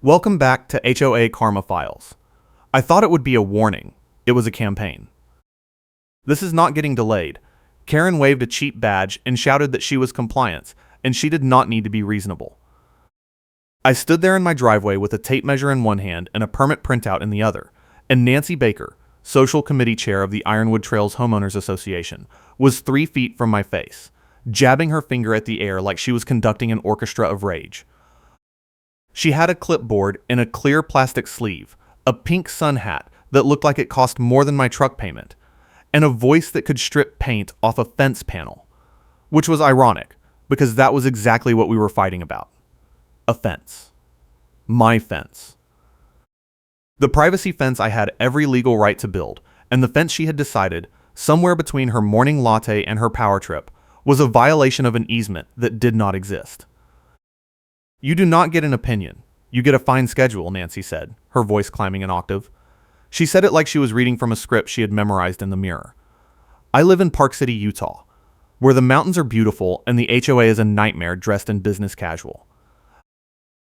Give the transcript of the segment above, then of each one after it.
Welcome back to HOA Karma Files. I thought it would be a warning. It was a campaign. This is not getting delayed. Karen waved a cheap badge and shouted that she was compliant, and she did not need to be reasonable. I stood there in my driveway with a tape measure in one hand and a permit printout in the other, and Nancy Baker, social committee chair of the Ironwood Trails Homeowners Association, was 3 feet from my face, jabbing her finger at the air like she was conducting an orchestra of rage. She had a clipboard in a clear plastic sleeve, a pink sun hat that looked like it cost more than my truck payment, and a voice that could strip paint off a fence panel, which was ironic because that was exactly what we were fighting about. A fence. My fence. The privacy fence I had every legal right to build, and the fence she had decided, somewhere between her morning latte and her power trip, was a violation of an easement that did not exist. You do not get an opinion. You get a fine schedule, Nancy said, her voice climbing an octave. She said it like she was reading from a script she had memorized in the mirror. I live in Park City, Utah, where the mountains are beautiful and the HOA is a nightmare dressed in business casual.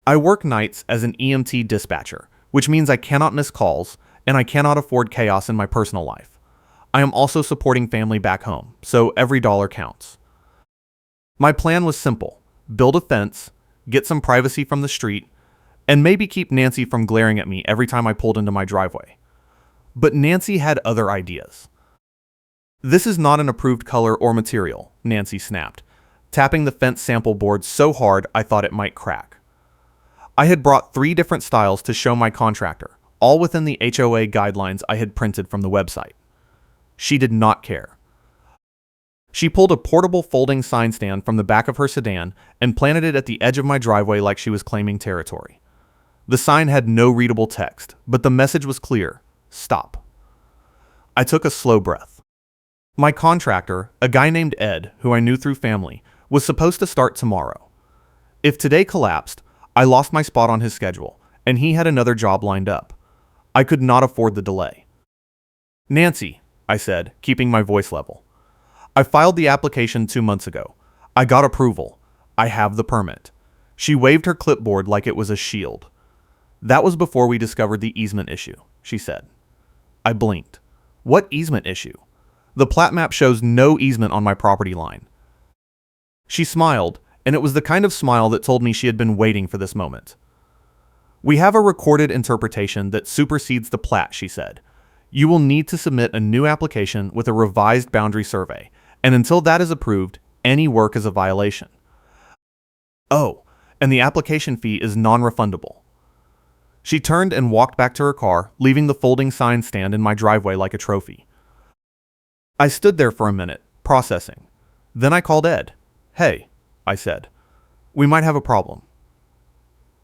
I work nights as an EMT dispatcher, which means I cannot miss calls and I cannot afford chaos in my personal life. I am also supporting family back home, so every dollar counts. My plan was simple: build a fence, get some privacy from the street, and maybe keep Nancy from glaring at me every time I pulled into my driveway. But Nancy had other ideas. This is not an approved color or material, Nancy snapped, tapping the fence sample board so hard I thought it might crack. I had brought 3 different styles to show my contractor, all within the HOA guidelines I had printed from the website. She did not care. She pulled a portable folding sign stand from the back of her sedan and planted it at the edge of my driveway like she was claiming territory. The sign had no readable text, but the message was clear: stop. I took a slow breath. My contractor, a guy named Ed, who I knew through family, was supposed to start tomorrow. If today collapsed, I lost my spot on his schedule, and he had another job lined up. I could not afford the delay. Nancy, I said, keeping my voice level. I filed the application 2 months ago. I got approval. I have the permit. She waved her clipboard like it was a shield. That was before we discovered the easement issue, she said. I blinked. What easement issue? The plat map shows no easement on my property line. She smiled, and it was the kind of smile that told me she had been waiting for this moment. We have a recorded interpretation that supersedes the plat, she said. You will need to submit a new application with a revised boundary survey, and until that is approved, any work is a violation. Oh, and the application fee is non-refundable. She turned and walked back to her car, leaving the folding sign stand in my driveway like a trophy. I stood there for a minute, processing. Then I called Ed. Hey, I said. We might have a problem.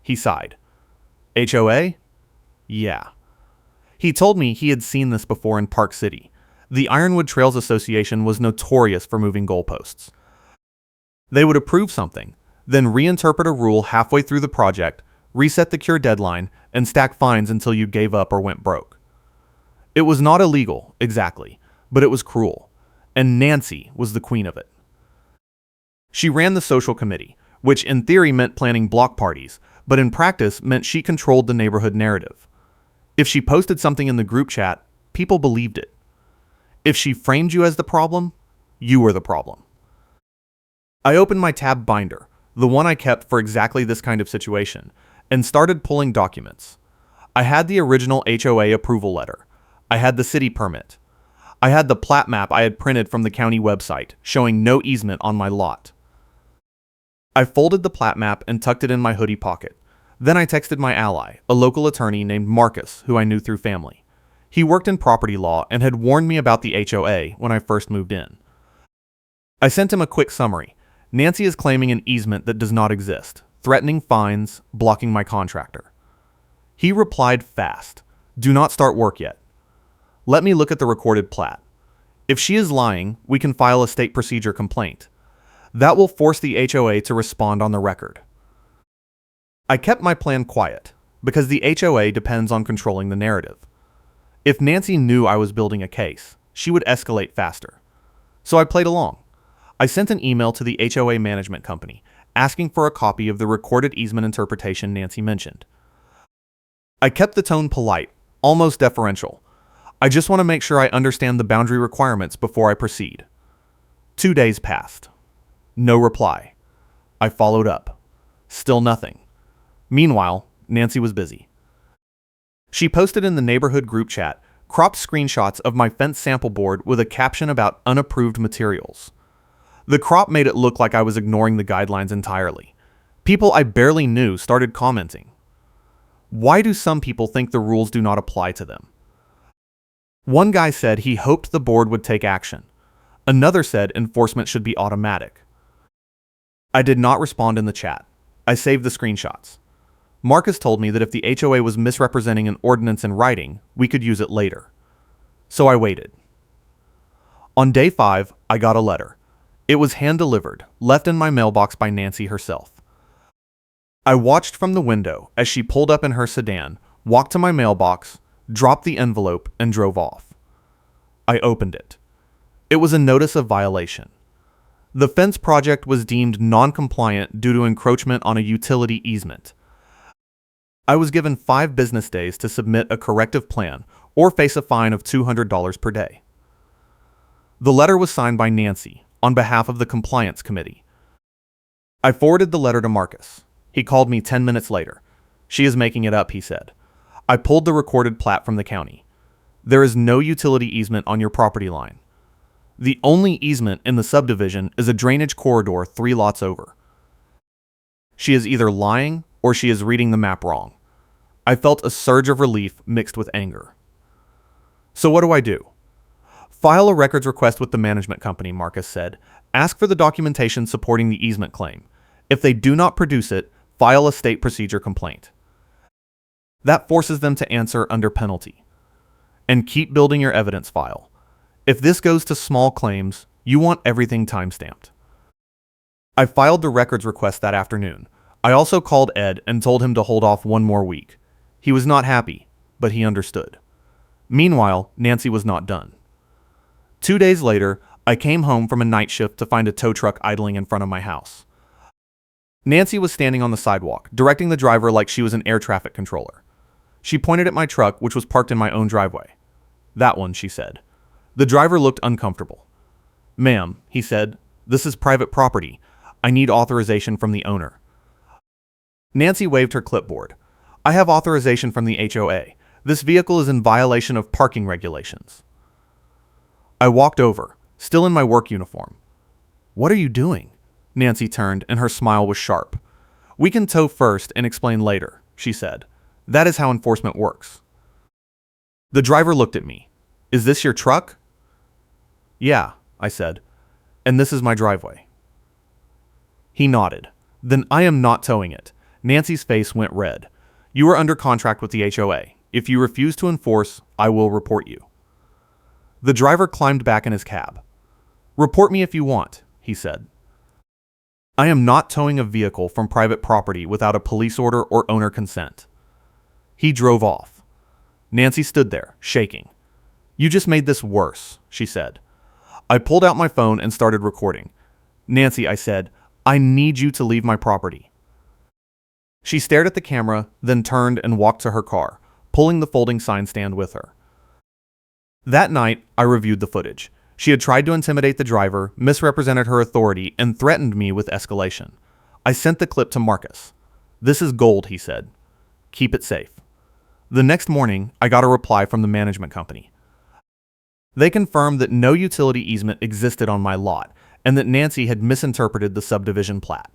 He sighed. HOA? Yeah. He told me he had seen this before in Park City. The Ironwood Trails Association was notorious for moving goalposts. They would approve something, then reinterpret a rule halfway through the project, reset the cure deadline, and stack fines until you gave up or went broke. It was not illegal, exactly, but it was cruel, and Nancy was the queen of it. She ran the social committee, which in theory meant planning block parties, but in practice meant she controlled the neighborhood narrative. If she posted something in the group chat, people believed it. If she framed you as the problem, you were the problem. I opened my tab binder, the one I kept for exactly this kind of situation, and started pulling documents. I had the original HOA approval letter. I had the city permit. I had the plat map I had printed from the county website, showing no easement on my lot. I folded the plat map and tucked it in my hoodie pocket. Then I texted my ally, a local attorney named Marcus, who I knew through family. He worked in property law and had warned me about the HOA when I first moved in. I sent him a quick summary. Nancy is claiming an easement that does not exist, threatening fines, blocking my contractor. He replied fast. Do not start work yet. Let me look at the recorded plat. If she is lying, we can file a state procedure complaint. That will force the HOA to respond on the record. I kept my plan quiet, because the HOA depends on controlling the narrative. If Nancy knew I was building a case, she would escalate faster. So I played along. I sent an email to the HOA management company, asking for a copy of the recorded easement interpretation Nancy mentioned. I kept the tone polite, almost deferential. I just want to make sure I understand the boundary requirements before I proceed. 2 days passed. No reply. I followed up. Still nothing. Meanwhile, Nancy was busy. She posted in the neighborhood group chat cropped screenshots of my fence sample board with a caption about unapproved materials. The crop made it look like I was ignoring the guidelines entirely. People I barely knew started commenting. Why do some people think the rules do not apply to them? One guy said he hoped the board would take action. Another said enforcement should be automatic. I did not respond in the chat. I saved the screenshots. Marcus told me that if the HOA was misrepresenting an ordinance in writing, we could use it later. So I waited. On day 5, I got a letter. It was hand-delivered, left in my mailbox by Nancy herself. I watched from the window as she pulled up in her sedan, walked to my mailbox, dropped the envelope, and drove off. I opened it. It was a notice of violation. The fence project was deemed non-compliant due to encroachment on a utility easement. I was given 5 business days to submit a corrective plan or face a fine of $200 per day. The letter was signed by Nancy on behalf of the compliance committee. I forwarded the letter to Marcus. He called me 10 minutes later. She is making it up, he said. I pulled the recorded plat from the county. There is no utility easement on your property line. The only easement in the subdivision is a drainage corridor 3 lots over. She is either lying or she is reading the map wrong. I felt a surge of relief mixed with anger. So what do I do? File a records request with the management company, Marcus said. Ask for the documentation supporting the easement claim. If they do not produce it, file a state procedure complaint. That forces them to answer under penalty. And keep building your evidence file. If this goes to small claims, you want everything timestamped. I filed the records request that afternoon. I also called Ed and told him to hold off 1 more week. He was not happy, but he understood. Meanwhile, Nancy was not done. 2 days later, I came home from a night shift to find a tow truck idling in front of my house. Nancy was standing on the sidewalk, directing the driver like she was an air traffic controller. She pointed at my truck, which was parked in my own driveway. That one, she said. The driver looked uncomfortable. Ma'am, he said, this is private property. I need authorization from the owner. Nancy waved her clipboard. I have authorization from the HOA. This vehicle is in violation of parking regulations. I walked over, still in my work uniform. What are you doing? Nancy turned, and her smile was sharp. We can tow first and explain later, she said. That is how enforcement works. The driver looked at me. Is this your truck? Yeah, I said. And this is my driveway. He nodded. Then I am not towing it. Nancy's face went red. You are under contract with the HOA. If you refuse to enforce, I will report you. The driver climbed back in his cab. Report me if you want, he said. I am not towing a vehicle from private property without a police order or owner consent. He drove off. Nancy stood there, shaking. You just made this worse, she said. I pulled out my phone and started recording. Nancy, I said, I need you to leave my property. She stared at the camera, then turned and walked to her car, pulling the folding sign stand with her. That night, I reviewed the footage. She had tried to intimidate the driver, misrepresented her authority, and threatened me with escalation. I sent the clip to Marcus. This is gold, he said. Keep it safe. The next morning, I got a reply from the management company. They confirmed that no utility easement existed on my lot, and that Nancy had misinterpreted the subdivision plat.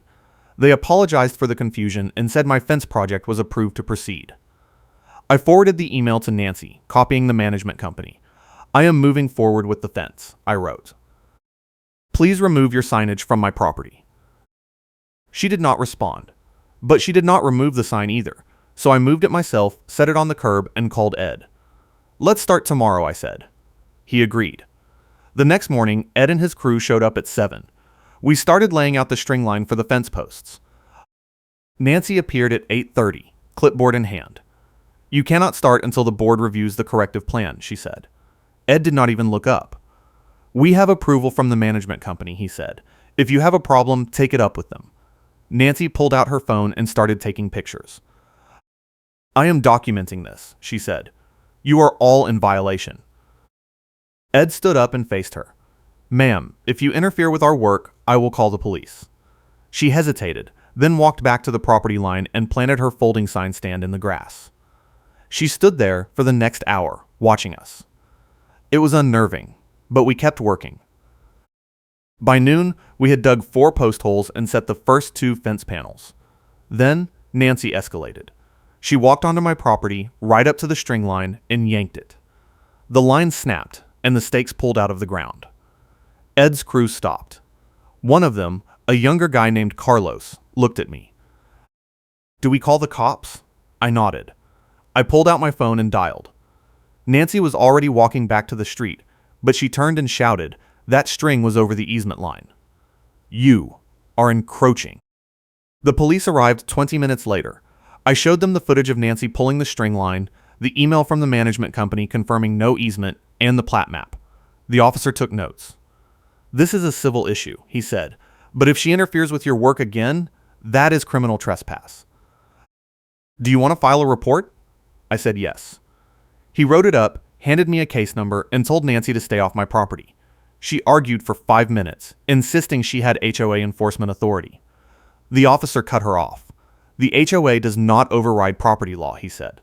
They apologized for the confusion and said my fence project was approved to proceed. I forwarded the email to Nancy, copying the management company. I am moving forward with the fence, I wrote. Please remove your signage from my property. She did not respond, but she did not remove the sign either, so I moved it myself, set it on the curb, and called Ed. Let's start tomorrow, I said. He agreed. The next morning, Ed and his crew showed up at 7. We started laying out the string line for the fence posts. Nancy appeared at 8:30, clipboard in hand. You cannot start until the board reviews the corrective plan, she said. Ed did not even look up. We have approval from the management company, he said. If you have a problem, take it up with them. Nancy pulled out her phone and started taking pictures. I am documenting this, she said. You are all in violation. Ed stood up and faced her. Ma'am, if you interfere with our work, I will call the police. She hesitated, then walked back to the property line and planted her folding sign stand in the grass. She stood there for the next hour, watching us. It was unnerving, but we kept working. By noon, we had dug 4 post holes and set the first 2 fence panels. Then, Nancy escalated. She walked onto my property, right up to the string line, and yanked it. The line snapped, and the stakes pulled out of the ground. Ed's crew stopped. One of them, a younger guy named Carlos, looked at me. Do we call the cops? I nodded. I pulled out my phone and dialed. Nancy was already walking back to the street, but she turned and shouted, that string was over the easement line. You are encroaching. The police arrived 20 minutes later. I showed them the footage of Nancy pulling the string line, the email from the management company confirming no easement, and the plat map. The officer took notes. This is a civil issue, he said, but if she interferes with your work again, that is criminal trespass. Do you want to file a report? I said yes. He wrote it up, handed me a case number, and told Nancy to stay off my property. She argued for 5 minutes, insisting she had HOA enforcement authority. The officer cut her off. The HOA does not override property law, he said.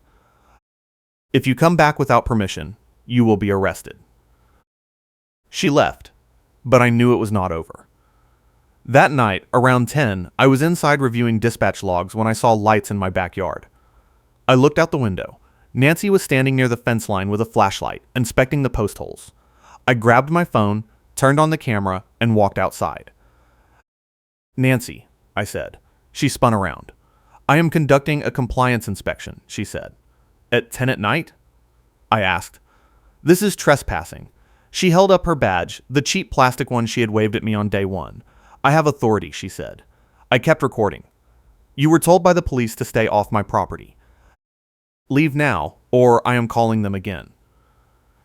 If you come back without permission, you will be arrested. She left, but I knew it was not over. That night, around 10, I was inside reviewing dispatch logs when I saw lights in my backyard. I looked out the window. Nancy was standing near the fence line with a flashlight, inspecting the post holes. I grabbed my phone, turned on the camera, and walked outside. Nancy, I said. She spun around. I am conducting a compliance inspection, she said. At 10 at night? I asked. This is trespassing. She held up her badge, the cheap plastic one she had waved at me on day 1. I have authority, she said. I kept recording. You were told by the police to stay off my property. Leave now, or I am calling them again.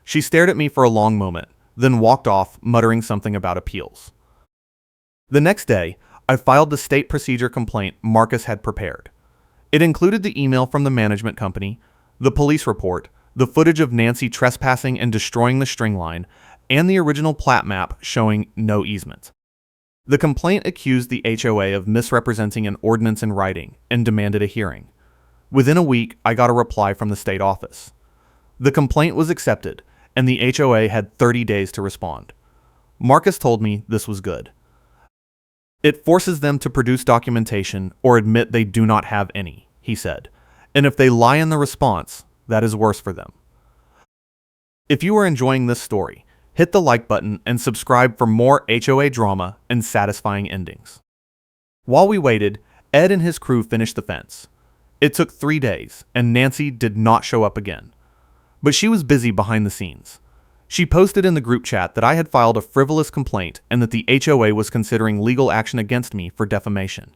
She stared at me for a long moment, then walked off, muttering something about appeals. The next day, I filed the state procedure complaint Marcus had prepared. It included the email from the management company, the police report, the footage of Nancy trespassing and destroying the string line, and the original plat map showing no easement. The complaint accused the HOA of misrepresenting an ordinance in writing and demanded a hearing. Within a week, I got a reply from the state office. The complaint was accepted, and the HOA had 30 days to respond. Marcus told me this was good. It forces them to produce documentation or admit they do not have any, he said, and if they lie in the response, that is worse for them. If you are enjoying this story, hit the like button and subscribe for more HOA drama and satisfying endings. While we waited, Ed and his crew finished the fence. It took 3 days, and Nancy did not show up again. But she was busy behind the scenes. She posted in the group chat that I had filed a frivolous complaint and that the HOA was considering legal action against me for defamation.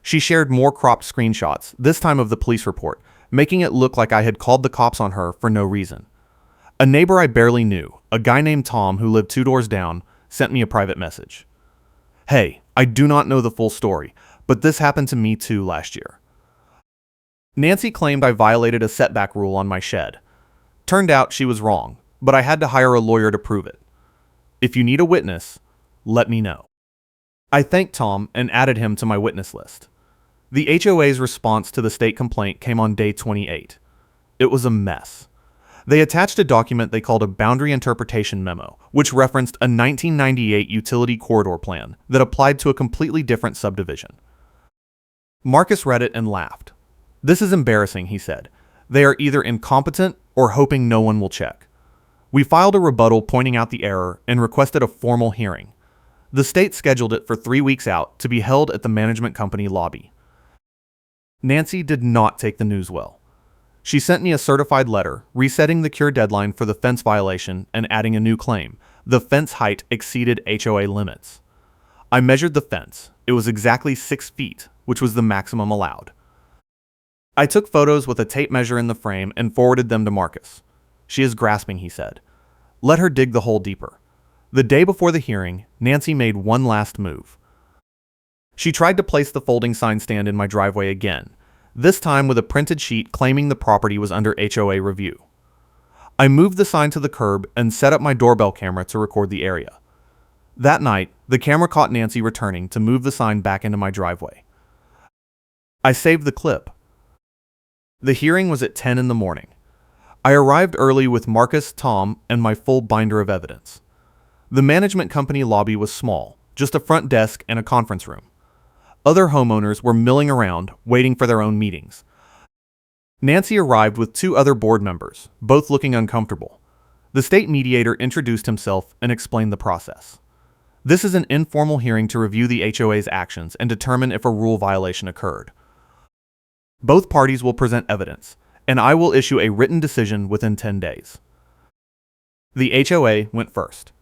She shared more cropped screenshots, this time of the police report, making it look like I had called the cops on her for no reason. A neighbor I barely knew, a guy named Tom who lived 2 doors down, sent me a private message. Hey, I do not know the full story, but this happened to me too last year. Nancy claimed I violated a setback rule on my shed. Turned out she was wrong, but I had to hire a lawyer to prove it. If you need a witness, let me know. I thanked Tom and added him to my witness list. The HOA's response to the state complaint came on day 28. It was a mess. They attached a document they called a boundary interpretation memo, which referenced a 1998 utility corridor plan that applied to a completely different subdivision. Marcus read it and laughed. This is embarrassing, he said. They are either incompetent or hoping no one will check. We filed a rebuttal pointing out the error and requested a formal hearing. The state scheduled it for 3 weeks out to be held at the management company lobby. Nancy did not take the news well. She sent me a certified letter, resetting the cure deadline for the fence violation and adding a new claim. The fence height exceeded HOA limits. I measured the fence. It was exactly 6 feet, which was the maximum allowed. I took photos with a tape measure in the frame and forwarded them to Marcus. She is grasping, he said. Let her dig the hole deeper. The day before the hearing, Nancy made one last move. She tried to place the folding sign stand in my driveway again, this time with a printed sheet claiming the property was under HOA review. I moved the sign to the curb and set up my doorbell camera to record the area. That night, the camera caught Nancy returning to move the sign back into my driveway. I saved the clip. The hearing was at 10 in the morning. I arrived early with Marcus, Tom, and my full binder of evidence. The management company lobby was small, just a front desk and a conference room. Other homeowners were milling around, waiting for their own meetings. Nancy arrived with 2 other board members, both looking uncomfortable. The state mediator introduced himself and explained the process. This is an informal hearing to review the HOA's actions and determine if a rule violation occurred. Both parties will present evidence, and I will issue a written decision within 10 days. The HOA went first.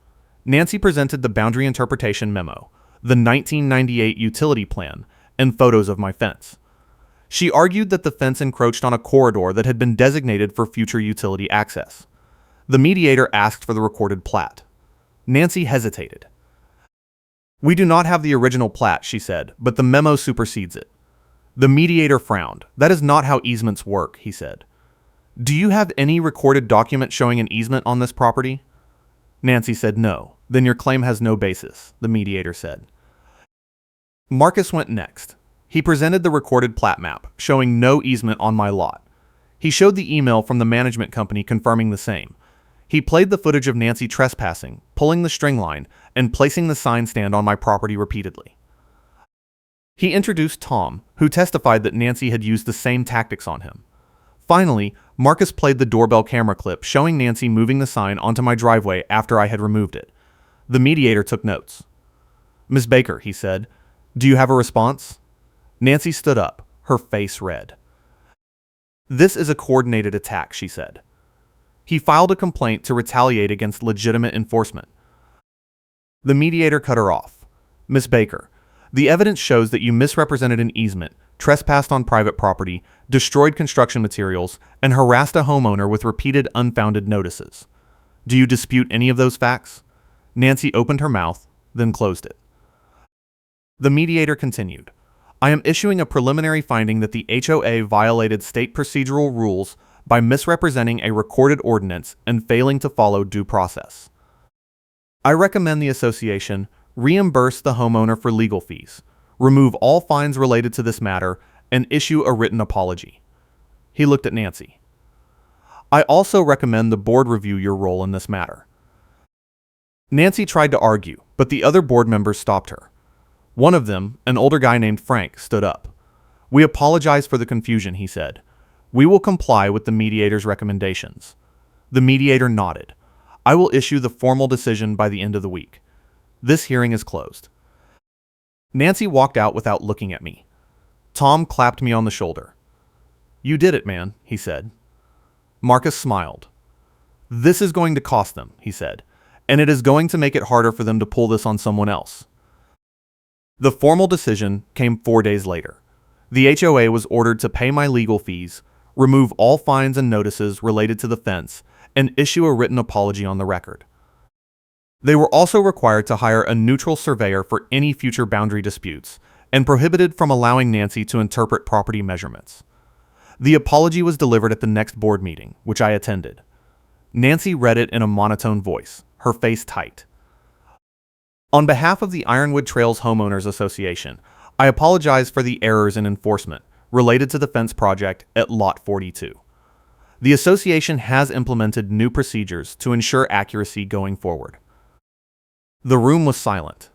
Nancy presented the boundary interpretation memo, the 1998 utility plan, and photos of my fence. She argued that the fence encroached on a corridor that had been designated for future utility access. The mediator asked for the recorded plat. Nancy hesitated. "We do not have the original plat," she said, "but the memo supersedes it." The mediator frowned. "That is not how easements work," he said. "Do you have any recorded document showing an easement on this property?" Nancy said no. "Then your claim has no basis," the mediator said. Marcus went next. He presented the recorded plat map, showing no easement on my lot. He showed the email from the management company confirming the same. He played the footage of Nancy trespassing, pulling the string line, and placing the sign stand on my property repeatedly. He introduced Tom, who testified that Nancy had used the same tactics on him. Finally, Marcus played the doorbell camera clip showing Nancy moving the sign onto my driveway after I had removed it. The mediator took notes. "Ms. Baker," he said, "do you have a response?" Nancy stood up, her face red. "This is a coordinated attack," she said. He filed a complaint to retaliate against legitimate enforcement. The mediator cut her off. "Ms. Baker, the evidence shows that you misrepresented an easement, trespassed on private property, destroyed construction materials, and harassed a homeowner with repeated unfounded notices. Do you dispute any of those facts?" Nancy opened her mouth, then closed it. The mediator continued. "I am issuing a preliminary finding that the HOA violated state procedural rules by misrepresenting a recorded ordinance and failing to follow due process. I recommend the association reimburse the homeowner for legal fees, remove all fines related to this matter, and issue a written apology." He looked at Nancy. "I also recommend the board review your role in this matter." Nancy tried to argue, but the other board members stopped her. One of them, an older guy named Frank, stood up. "We apologize for the confusion," he said. "We will comply with the mediator's recommendations." The mediator nodded. "I will issue the formal decision by the end of the week. This hearing is closed." Nancy walked out without looking at me. Tom clapped me on the shoulder. "You did it, man," he said. Marcus smiled. "This is going to cost them," he said, "and it is going to make it harder for them to pull this on someone else." The formal decision came 4 days later. The HOA was ordered to pay my legal fees, remove all fines and notices related to the fence, and issue a written apology on the record. They were also required to hire a neutral surveyor for any future boundary disputes, and prohibited from allowing Nancy to interpret property measurements. The apology was delivered at the next board meeting, which I attended. Nancy read it in a monotone voice, her face tight. "On behalf of the Ironwood Trails Homeowners Association, I apologize for the errors in enforcement related to the fence project at Lot 42. The association has implemented new procedures to ensure accuracy going forward." The room was silent.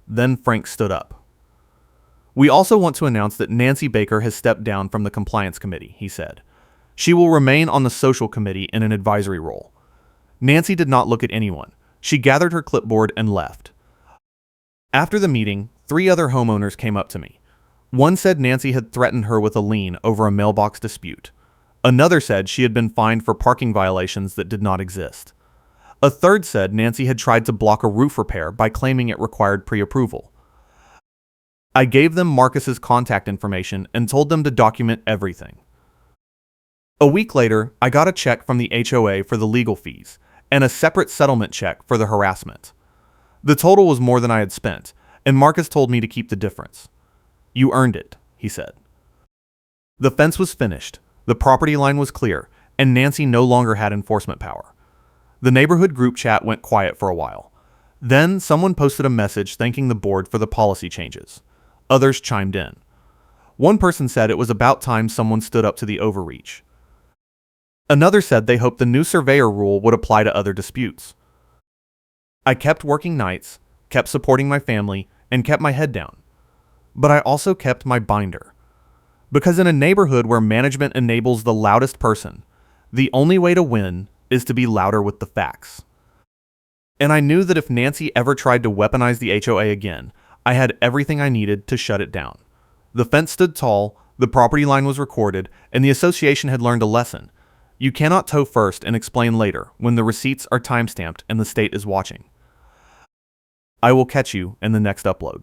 Then Frank stood up. "We also want to announce that Nancy Baker has stepped down from the compliance committee," he said. "She will remain on the social committee in an advisory role." Nancy did not look at anyone. She gathered her clipboard and left. After the meeting, 3 other homeowners came up to me. One said Nancy had threatened her with a lien over a mailbox dispute. Another said she had been fined for parking violations that did not exist. A third said Nancy had tried to block a roof repair by claiming it required pre-approval. I gave them Marcus's contact information and told them to document everything. A week later, I got a check from the HOA for the legal fees and a separate settlement check for the harassment. The total was more than I had spent, and Marcus told me to keep the difference. "You earned it," he said. The fence was finished, the property line was clear, and Nancy no longer had enforcement power. The neighborhood group chat went quiet for a while. Then someone posted a message thanking the board for the policy changes. Others chimed in. One person said it was about time someone stood up to the overreach. Another said they hoped the new surveyor rule would apply to other disputes. I kept working nights, kept supporting my family, and kept my head down. But I also kept my binder. Because in a neighborhood where management enables the loudest person, the only way to win is to be louder with the facts. And I knew that if Nancy ever tried to weaponize the HOA again, I had everything I needed to shut it down. The fence stood tall, the property line was recorded, and the association had learned a lesson. You cannot tow first and explain later when the receipts are timestamped and the state is watching. I will catch you in the next upload.